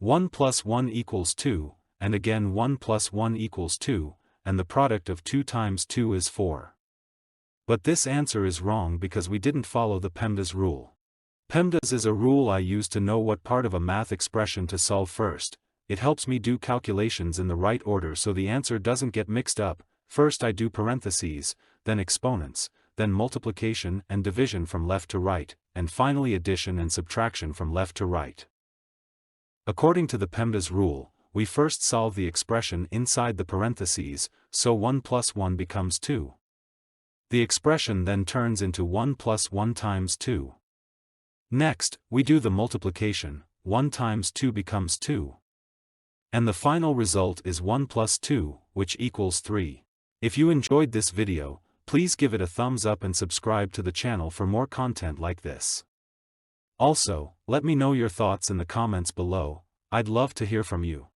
1 plus 1 equals 2, and again 1 plus 1 equals 2, and the product of 2 times 2 is 4. But this answer is wrong because we didn't follow the PEMDAS rule. PEMDAS is a rule I use to know what part of a math expression to solve first. It helps me do calculations in the right order so the answer doesn't get mixed up. First I do parentheses, then exponents, then multiplication and division from left to right, and finally addition and subtraction from left to right. According to the PEMDAS rule, we first solve the expression inside the parentheses, so 1 plus 1 becomes 2. The expression then turns into 1 plus 1 times 2. Next, we do the multiplication, 1 times 2 becomes 2. And the final result is 1 plus 2, which equals 3. If you enjoyed this video, please give it a thumbs up and subscribe to the channel for more content like this. Also, let me know your thoughts in the comments below. I'd love to hear from you.